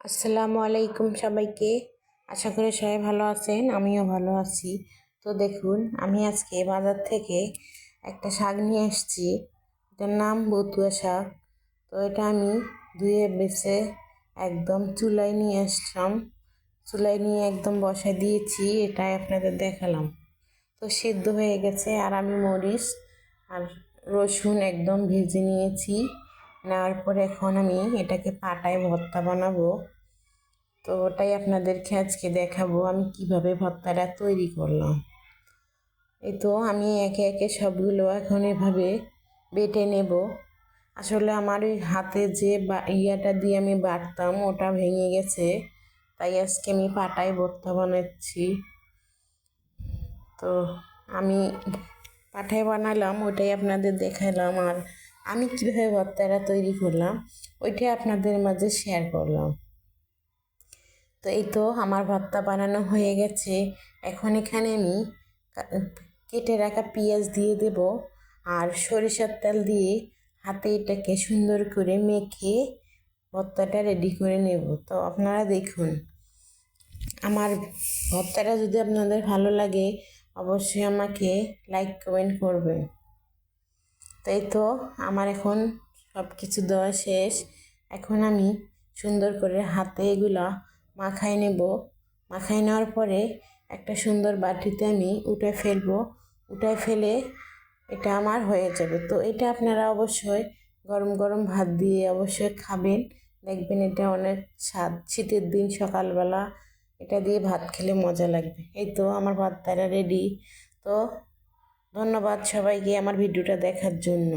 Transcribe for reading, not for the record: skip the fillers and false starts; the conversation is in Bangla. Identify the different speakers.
Speaker 1: আসসালামু আলাইকুম সবাইকে। আশা করি সবাই ভালো আছেন, আমিও ভালো আছি। তো দেখুন, আমি আজকে বাজার থেকে একটা শাক নিয়ে এসেছি। এটার নাম বতুয়া শাক। তো এটা আমি ধুয়ে বেছে একদম চুলায় নিয়ে আসলাম। চুলায় নিয়ে একদম বসায় দিয়েছি, এটাই আপনাদের দেখালাম। তো সিদ্ধ হয়ে গেছে, আর আমি মরিচ আর রসুন একদম ভেজে নিয়েছি। নেওয়ার পরে এখন আমি এটাকে পাটায় ভর্তা বানাবো। তো ওটাই আপনাদেরকে আজকে দেখাবো আমি কিভাবে ভর্তাটা তৈরি করলাম। এই তো আমি একে একে সবগুলো এখন এভাবে বেটে নেব। আসলে আমার ওই হাতে যে ইয়াটা দিয়ে আমি বাটতাম ওটা ভেঙে গেছে, তাই আজকে আমি পাটায় ভর্তা বানাচ্ছি। তো আমি পাটায় বানালাম, ওটাই আপনাদের দেখালাম। আর আমি কীভাবে ভর্তাটা তৈরি করলাম ওইটাই আপনাদের মাঝে শেয়ার করলাম। তো এই তো আমার ভর্তা বানানো হয়ে গেছে। এখন এখানে আমি কেটে রাখা পেঁয়াজ দিয়ে দেব, আর সরিষার তেল দিয়ে হাতে এটাকে সুন্দর করে মেখে ভর্তাটা রেডি করে নেব। তো আপনারা দেখুন, আমার ভর্তাটা যদি আপনাদের ভালো লাগে অবশ্যই আমাকে লাইক কমেন্ট করবেন। তাই তো আমার এখন সব কিছু দেওয়া শেষ। এখন আমি সুন্দর করে হাতে এগুলা মাখাই নেব। মাখাই নেওয়ার পরে একটা সুন্দর বাটিতে আমি উঠে ফেলবো। উঠে ফেলে এটা আমার হয়ে যাবে। তো এটা আপনারা অবশ্যই গরম গরম ভাত দিয়ে অবশ্যই খাবেন, দেখবেন এটা অনেক স্বাদ। শীতের দিন সকালবেলা এটা দিয়ে ভাত খেলে মজা লাগবে। এই তো আমার ভর্তাটা রেডি। তো ধন্যবাদ সবাইকে আমার ভিডিওটা দেখার জন্য।